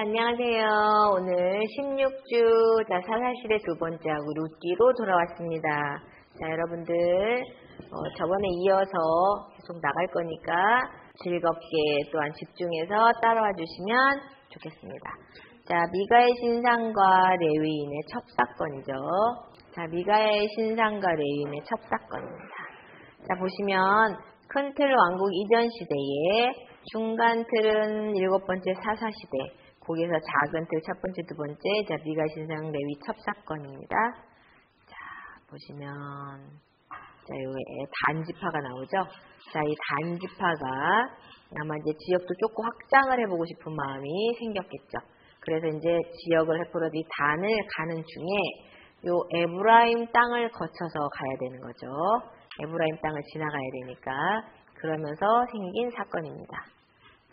안녕하세요. 오늘 16주 사사실의 두 번째하고 룻기로 돌아왔습니다. 자, 여러분들 저번에 이어서 계속 나갈 거니까 즐겁게 또한 집중해서 따라와 주시면 좋겠습니다. 자, 미가의 신상과 레위인의 첩사건이죠. 자, 미가의 신상과 레위인의 첩사건입니다. 자, 보시면 큰 틀 왕국 이전 시대에 중간 틀은 7번째 사사시대, 거기서 작은 틀 첫 번째, 두 번째, 자, 미가 신상 레위 첩사건입니다. 자, 보시면, 자, 여기 단지파가 나오죠? 자, 이 단지파가 아마 이제 지역도 조금 확장을 해보고 싶은 마음이 생겼겠죠. 그래서 이제 지역을 해프로도 이 단을 가는 중에 요 에브라임 땅을 거쳐서 가야 되는 거죠. 에브라임 땅을 지나가야 되니까 그러면서 생긴 사건입니다.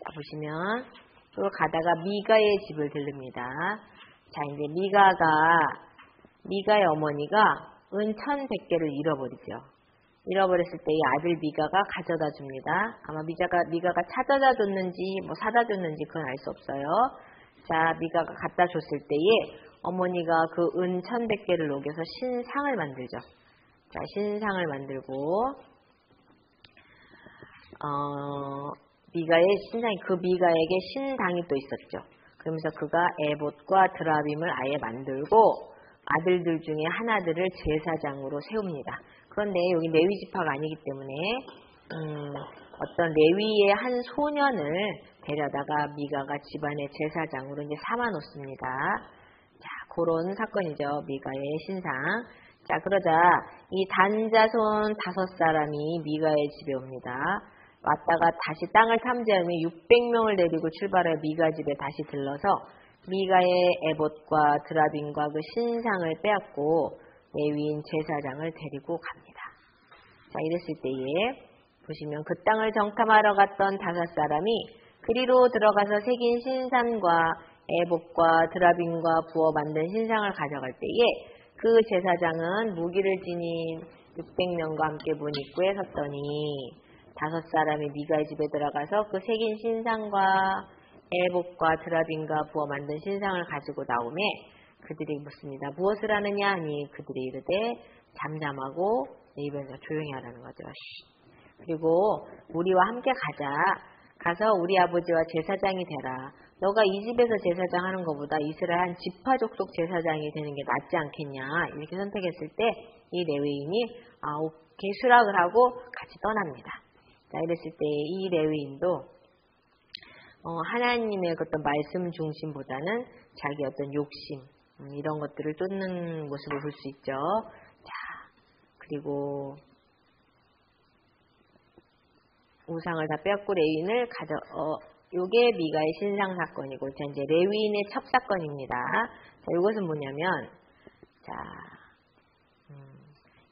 자, 보시면 또 가다가 미가의 집을 들릅니다. 자, 이제 미가의 어머니가 은 1,100개를 잃어버리죠. 잃어버렸을 때 이 아들 미가가 가져다 줍니다. 아마 미가가 찾아다 줬는지 뭐 사다 줬는지 그건 알 수 없어요. 자, 미가가 갖다 줬을 때에 어머니가 그 은 1,100개를 녹여서 신상을 만들죠. 자, 신상을 만들고 미가의 신상이 그 미가에게 신당이 또 있었죠. 그러면서 그가 에봇과 드라빔을 아예 만들고 아들들 중에 하나들을 제사장으로 세웁니다. 그런데 여기 레위 지파가 아니기 때문에 어떤 레위의 한 소년을 데려다가 미가가 집안의 제사장으로 이제 삼아 놓습니다. 자, 그런 사건이죠. 미가의 신상. 자, 그러자 이 단자손 5사람이 미가의 집에 옵니다. 왔다가 다시 땅을 탐지하며 600명을 데리고 출발해 미가 집에 다시 들러서 미가의 에봇과 드라빔과 그 신상을 빼앗고 레위인 제사장을 데리고 갑니다. 자, 이랬을 때에 보시면 그 땅을 정탐하러 갔던 5사람이 그리로 들어가서 새긴 신상과 에봇과 드라빔과 부어 만든 신상을 가져갈 때에 그 제사장은 무기를 지닌 600명과 함께 문 입구에 섰더니 5사람이 미가의 집에 들어가서 그 새긴 신상과 에봇과 드라빔과 부어 만든 신상을 가지고 나오매 그들이 묻습니다. 무엇을 하느냐 하니 그들이 이르되 잠잠하고 내 입에서 조용히 하라는 거죠. 그리고 우리와 함께 가서 우리 아버지와 제사장이 되라. 너가 이 집에서 제사장 하는 것보다 이스라엘 한 지파 족속 제사장이 되는 게 낫지 않겠냐. 이렇게 선택했을 때 이 레위인이 오케이 수락을 하고 같이 떠납니다. 자, 이랬을 때 이 레위인도 하나님의 어떤 말씀 중심보다는 자기 어떤 욕심 이런 것들을 쫓는 모습을 볼 수 있죠. 자, 그리고 우상을 다 빼앗고 레위인을 요게 미가의 신상 사건이고, 자, 이제 레위인의 첩사건입니다. 자, 이것은 뭐냐면, 자,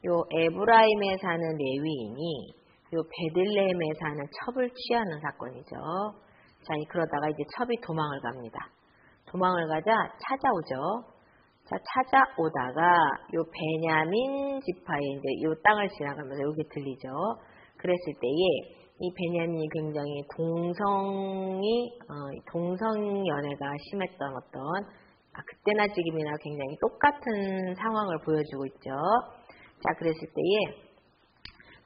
요 에브라임에 사는 레위인이 요 베들레헴에 사는 첩을 취하는 사건이죠. 자, 그러다가 이제 첩이 도망을 갑니다. 도망을 가자 찾아오죠. 자, 찾아오다가 요 베냐민 지파에 이제 요 땅을 지나가면서 여기 들리죠. 그랬을 때에 이 베냐민이 굉장히 동성연애가 심했던 어떤 그때나 지금이나 굉장히 똑같은 상황을 보여주고 있죠. 자, 그랬을 때에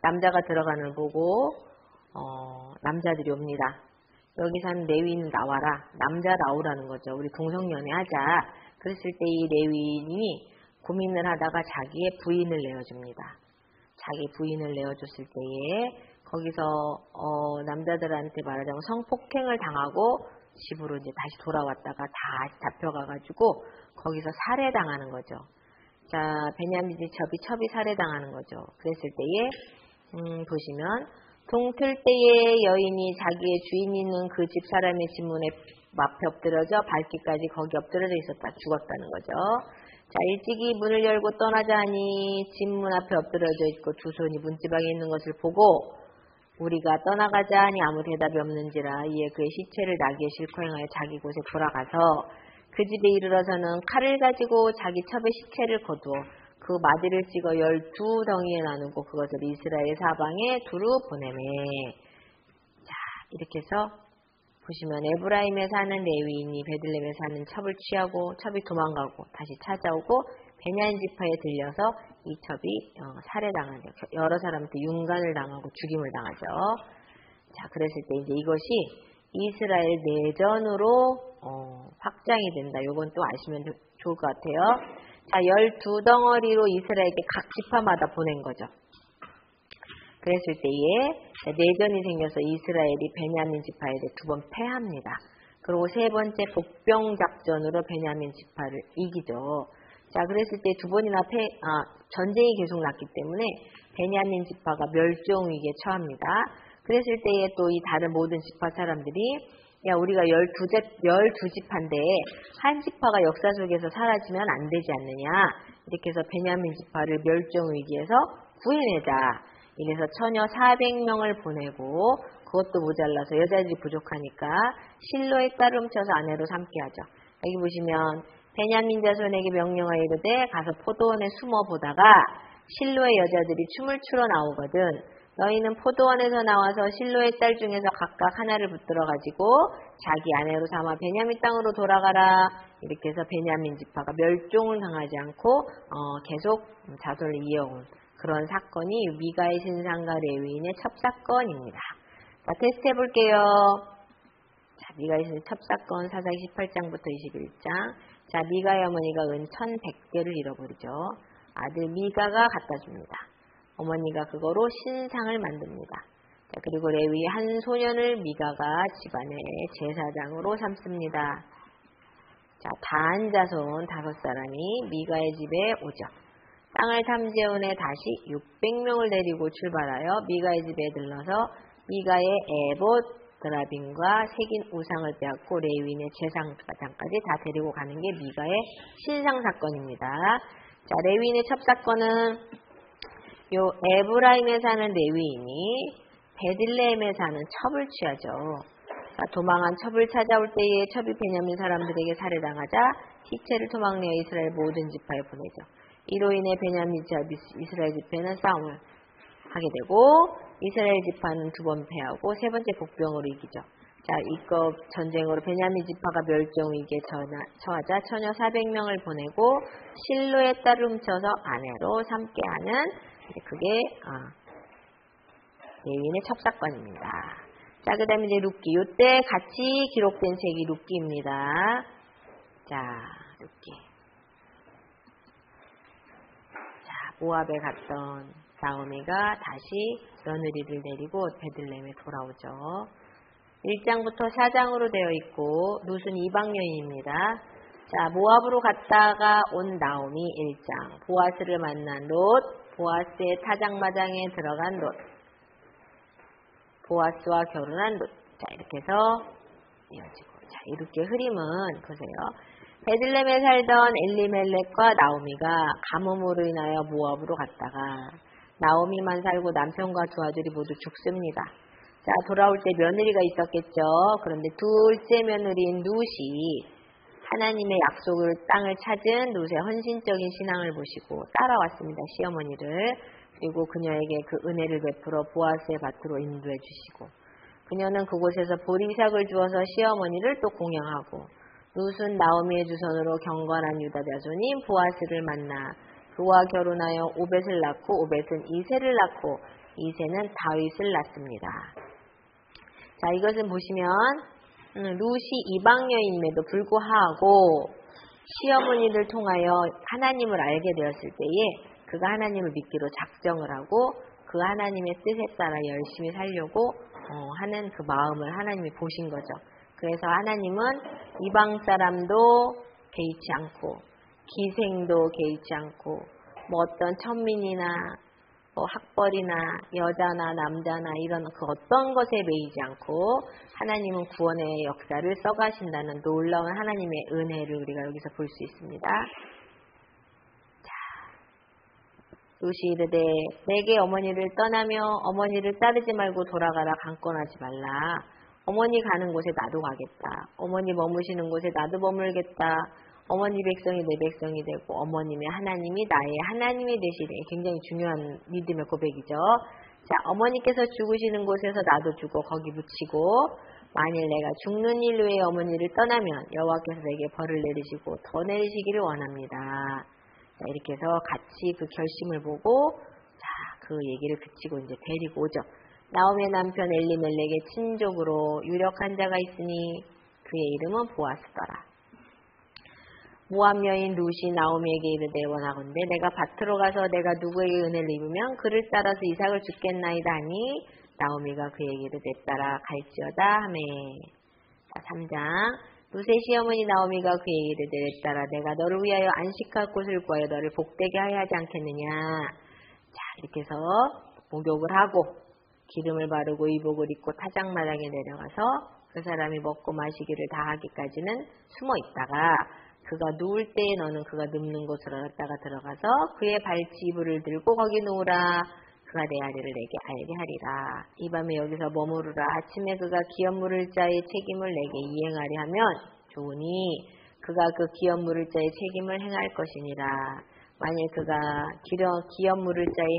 남자가 들어가는 걸 보고 남자들이 옵니다. 여기 사는 레위인 나와라. 남자 나오라는 거죠. 우리 동성연애 하자. 그랬을 때 이 레위인이 고민을 하다가 자기의 부인을 내어줍니다. 자기 부인을 내어줬을 때에 거기서 남자들한테 말하자면 성폭행을 당하고 집으로 이제 다시 돌아왔다가 다시 잡혀가가지고 거기서 살해당하는 거죠. 자, 베냐민 첩이 살해당하는 거죠. 그랬을 때에 보시면 동틀 때에 여인이 자기의 주인 있는 그 집 사람의 집 문에 앞에 엎드려져 밝기까지 거기 엎드려져 있었다. 죽었다는 거죠. 자, 일찍이 문을 열고 떠나자 하니 집 문 앞에 엎드려져 있고 두 손이 문지방에 있는 것을 보고 우리가 떠나가자 하니 아무 대답이 없는지라 이에 그의 시체를 나귀에 싣고 행하여 자기 곳에 돌아가서 그 집에 이르러서는 칼을 가지고 자기 첩의 시체를 거두어 그 마디를 찍어 12덩이에 나누고 그것을 이스라엘 사방에 두루 보내매. 자, 이렇게 해서 보시면 에브라임에 사는 레위인이 베들레헴에 사는 첩을 취하고 첩이 도망가고 다시 찾아오고 베냐민 지파에 들려서 이 첩이 살해당하죠. 여러 사람한테 윤관을 당하고 죽임을 당하죠. 자, 그랬을 때 이제 이것이 이스라엘 내전으로 확장이 된다. 요건 또 아시면 좋을 것 같아요. 자, 12덩어리로 이스라엘에게 각 지파마다 보낸 거죠. 그랬을 때에 내전이 생겨서 이스라엘이 베냐민 지파에 대해 2번 패합니다. 그리고 3번째 복병 작전으로 베냐민 지파를 이기죠. 자, 그랬을 때 2번이나 전쟁이 계속 났기 때문에 베냐민 지파가 멸종 위기에 처합니다. 그랬을 때에 또 이 다른 모든 지파 사람들이 야, 우리가 12지파인데 한 지파가 역사 속에서 사라지면 안 되지 않느냐. 이렇게 해서 베냐민 지파를 멸종 위기에서 구해내자. 이래서 처녀 400명을 보내고 그것도 모자라서 여자들이 부족하니까 실로에 딸을 훔쳐서 아내로 삼게 하죠. 여기 보시면 베냐민 자손에게 명령하여 이르되 가서 포도원에 숨어 보다가 실로의 여자들이 춤을 추러 나오거든. 너희는 포도원에서 나와서 실로의 딸 중에서 각각 하나를 붙들어 가지고 자기 아내로 삼아 베냐민 땅으로 돌아가라. 이렇게 해서 베냐민 지파가 멸종을 당하지 않고 계속 자손을 이어온 그런 사건이 미가의 신상과 레위인의 첩사건입니다. 자, 테스트 해볼게요. 자, 미가의 신상 첩사건 사사기 18장부터 21장. 자, 미가의 어머니가 은 1100개를 잃어버리죠. 아들 미가가 갖다 줍니다. 어머니가 그거로 신상을 만듭니다. 자, 그리고 레위 한 소년을 미가가 집안의 제사장으로 삼습니다. 자, 단 자손 5사람이 미가의 집에 오죠. 땅을 탐지해온 해 다시 600명을 데리고 출발하여 미가의 집에 들러서 미가의 에봇 드라빔과 새긴 우상을 빼앗고 레위인의 제사장까지 다 데리고 가는 게 미가의 신상 사건입니다. 자, 레위인의 첩사건은 요 에브라임에 사는 레위인이 베들레헴에 사는 첩을 취하죠. 자, 도망한 첩을 찾아올 때에 첩이 베냐민 사람들에게 살해당하자 시체를 토막내어 이스라엘 모든 지파에 보내죠. 이로 인해 베냐민 지파 이스라엘 지파는 싸움을 하게 되고 이스라엘 지파는 2번 패하고 3번째 복병으로 이기죠. 자, 이거 전쟁으로 베냐민 지파가 멸종 위기에 처하자 처녀 400명을 보내고 실로의 딸을 훔쳐서 아내로 삼게 하는 그게 레위인의 첩사건입니다. 자, 그 다음에 이제 룻기. 요때 같이 기록된 책이 룻기입니다. 자, 룻기. 자, 모압에 갔던 나오미가 다시 며느리를 데리고 베들레헴에 돌아오죠. 1장부터 4장으로 되어 있고 룻은 이방 여인입니다. 자, 모압으로 갔다가 온 나오미 1장. 보아스를 만난 롯. 보아스의 타작마당에 들어간 롯. 보아스와 결혼한 롯. 자, 이렇게 해서 이어지고. 자, 이렇게 흐림은 보세요. 베들레헴에 살던 엘리멜렉과 나오미가 가뭄으로 인하여 모압으로 갔다가 나오미만 살고 남편과 2 아들이 모두 죽습니다. 자, 돌아올 때 며느리가 있었겠죠. 그런데 둘째 며느리인 룻이 하나님의 약속을 땅을 찾은 룻의 헌신적인 신앙을 보시고 따라왔습니다. 시어머니를. 그리고 그녀에게 그 은혜를 베풀어 보아스의 밭으로 인도해 주시고 그녀는 그곳에서 보리삭을 주어서 시어머니를 또 공양하고 룻은 나오미의 주선으로 경건한 유다 자손인 보아스를 만나 그와 결혼하여 오벳을 낳고 오벳은 이새를 낳고 이새는 다윗을 낳습니다. 자, 이것은 보시면 룻이 이방 여인임에도 불구하고 시어머니를 통하여 하나님을 알게 되었을 때에 그가 하나님을 믿기로 작정을 하고 그 하나님의 뜻에 따라 열심히 살려고 하는 그 마음을 하나님이 보신 거죠. 그래서 하나님은 이방 사람도 개의치 않고 기생도 개의치 않고 뭐 어떤 천민이나 뭐 학벌이나 여자나 남자나 이런 그 어떤 것에 매이지 않고 하나님은 구원의 역사를 써가신다는 놀라운 하나님의 은혜를 우리가 여기서 볼 수 있습니다. 룻이 이르되 내게 어머니를 떠나며 어머니를 따르지 말고 돌아가라 강권하지 말라. 어머니 가는 곳에 나도 가겠다. 어머니 머무시는 곳에 나도 머물겠다. 어머니 백성이 내 백성이 되고 어머님의 하나님이 나의 하나님이 되시리. 굉장히 중요한 믿음의 고백이죠. 자, 어머니께서 죽으시는 곳에서 나도 죽어 거기 묻히고 만일 내가 죽는 일 외에 어머니를 떠나면 여호와께서 내게 벌을 내리시고 더 내리시기를 원합니다. 자, 이렇게 해서 같이 그 결심을 보고 자, 그 얘기를 그치고 이제 데리고 오죠. 나오미의 남편 엘리멜렉의 친족으로 유력한 자가 있으니 그의 이름은 보아스더라. 모압 여인 룻이 나오미에게 이르되 원하건대 내가 밭으로 가서 내가 누구에게 은혜를 입으면 그를 따라서 이삭을 주겠나이다 하니 나오미가 그에게 이르되 따라 갈지어다 하매. 자, 3장 룻의 시어머니 나오미가 그에게 이르되 내 딸아 내가 너를 위하여 안식할 곳을 구하여 너를 복되게 하여 하지 않겠느냐. 자, 이렇게 해서 목욕을 하고 기름을 바르고 의복을 입고 타작마당에 내려가서 그 사람이 먹고 마시기를 다 하기까지는 숨어 있다가 그가 누울 때에 너는 그가 눕는 곳으로 갔다가 들어가서 그의 발치 이불을 들고 거기 누우라. 그가 내 아리를 내게 알게 하리라. 이 밤에 여기서 머무르라. 아침에 그가 기업 물을 자의 책임을 내게 이행하리 하면 좋으니 그가 그 기업 물을 자의 책임을 행할 것이니라. 만일 그가 기업 물을 자의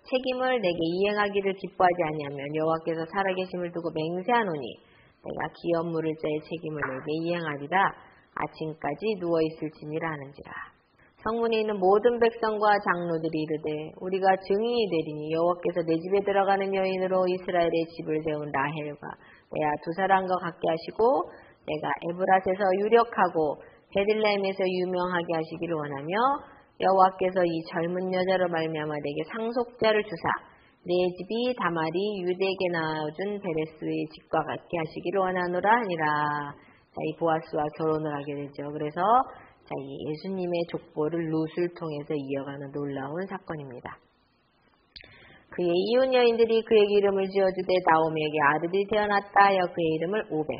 책임을 내게 이행하기를 기뻐하지 아니하면 여호와께서 살아계심을 두고 맹세하노니 내가 기업 물을 자의 책임을 내게 이행하리라. 아침까지 누워있을지니라 하는지라. 성문에 있는 모든 백성과 장로들이 이르되 우리가 증인이 되리니 여호와께서 내 집에 들어가는 여인으로 이스라엘의 집을 세운 라헬과 레아 두 사람과 같게 하시고 내가 에브랏에서 유력하고 베들레헴에서 유명하게 하시기를 원하며 여호와께서 이 젊은 여자로 말미암아 내게 상속자를 주사 내 집이 다말이 유대에게 낳아준 베레스의 집과 같게 하시기를 원하노라 하니라. 자, 이 보아스와 결혼을 하게 되죠. 그래서 자, 이 예수님의 족보를 룻을 통해서 이어가는 놀라운 사건입니다. 그의 이혼 여인들이 그에게 이름을 지어주되 나오미에게 아들이 태어났다 하여 그의 이름을 오벳.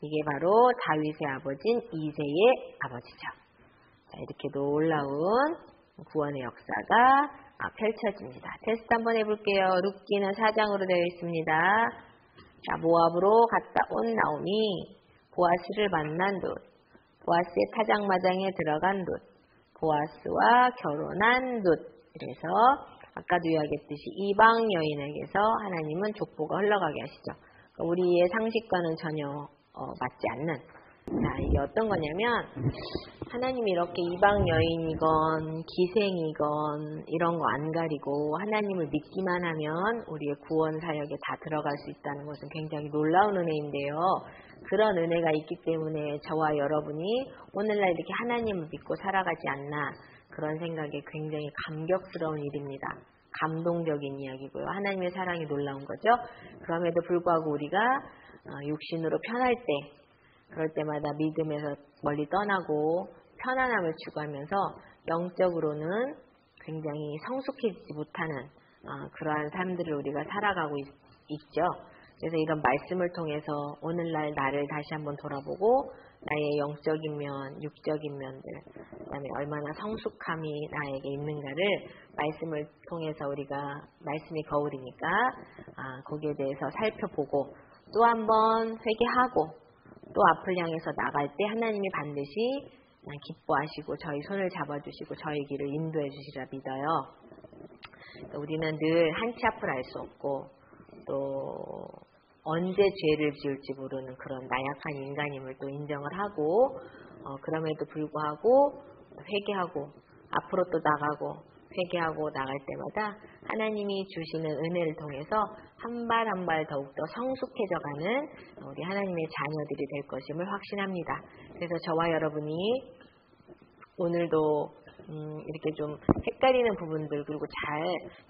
이게 바로 다윗의 아버지인 이새의 아버지죠. 자, 이렇게 놀라운 구원의 역사가 펼쳐집니다. 테스트 한번 해볼게요. 룻기는 4장으로 되어 있습니다. 자, 모압으로 갔다 온 나오미, 보아스를 만난 룻, 보아스의 타작마당에 들어간 룻, 보아스와 결혼한 룻. 그래서 아까도 이야기했듯이 이방 여인에게서 하나님은 족보가 흘러가게 하시죠. 우리의 상식과는 전혀 맞지 않는. 자, 이게 어떤 거냐면 하나님이 이렇게 이방 여인이건 기생이건 이런 거 안 가리고 하나님을 믿기만 하면 우리의 구원 사역에 다 들어갈 수 있다는 것은 굉장히 놀라운 은혜인데요. 그런 은혜가 있기 때문에 저와 여러분이 오늘날 이렇게 하나님을 믿고 살아가지 않나 그런 생각에 굉장히 감격스러운 일입니다. 감동적인 이야기고요. 하나님의 사랑이 놀라운 거죠. 그럼에도 불구하고 우리가 육신으로 편할 때 그럴 때마다 믿음에서 멀리 떠나고 편안함을 추구하면서 영적으로는 굉장히 성숙해지지 못하는 그러한 삶들을 우리가 살아가고 있죠. 그래서 이런 말씀을 통해서 오늘날 나를 다시 한번 돌아보고 나의 영적인 면, 육적인 면들, 그다음에 얼마나 성숙함이 나에게 있는가를 말씀을 통해서 우리가 말씀이 거울이니까 거기에 대해서 살펴보고 또 한번 회개하고 또 앞을 향해서 나갈 때 하나님이 반드시 기뻐하시고 저희 손을 잡아주시고 저희 길을 인도해 주시리라 믿어요. 우리는 늘 한치 앞을 알 수 없고 또 언제 죄를 지을지 모르는 그런 나약한 인간임을 또 인정을 하고 그럼에도 불구하고 회개하고 앞으로 또 나가고 회개하고 나갈 때마다 하나님이 주시는 은혜를 통해서 한 발 한 발 더욱더 성숙해져가는 우리 하나님의 자녀들이 될 것임을 확신합니다. 그래서 저와 여러분이 오늘도 이렇게 좀 헷갈리는 부분들 그리고 잘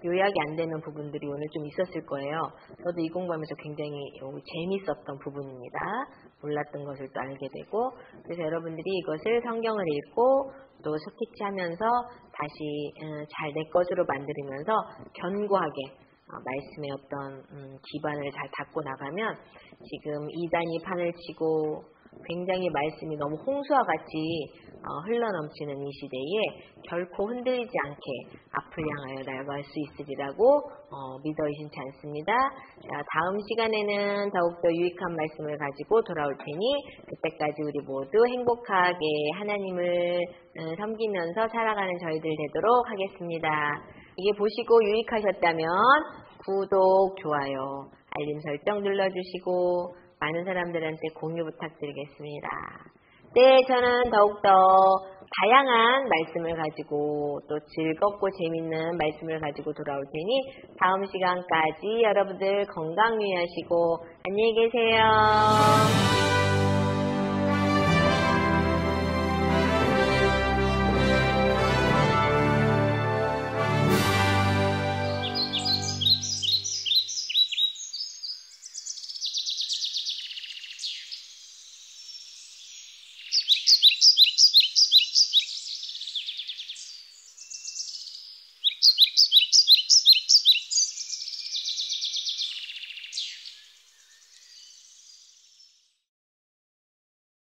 요약이 안 되는 부분들이 오늘 좀 있었을 거예요. 저도 이 공부하면서 굉장히 재밌었던 부분입니다. 몰랐던 것을 또 알게 되고 그래서 여러분들이 이것을 성경을 읽고 또 스케치하면서 다시 잘 내 것으로 만들면서 견고하게 말씀의 어떤 기반을 잘 닦고 나가면 지금 이단이 판을 치고 굉장히 말씀이 너무 홍수와 같이 흘러넘치는 이 시대에 결코 흔들리지 않게 앞을 향하여 나아갈 수 있으리라고 믿어 의심치 않습니다. 자, 다음 시간에는 더욱더 유익한 말씀을 가지고 돌아올 테니 그때까지 우리 모두 행복하게 하나님을 섬기면서 살아가는 저희들 되도록 하겠습니다. 이게 보시고 유익하셨다면 구독, 좋아요 알림 설정 눌러주시고 많은 사람들한테 공유 부탁드리겠습니다. 네, 저는 더욱더 다양한 말씀을 가지고 또 즐겁고 재밌는 말씀을 가지고 돌아올 테니 다음 시간까지 여러분들 건강 유의하시고 안녕히 계세요.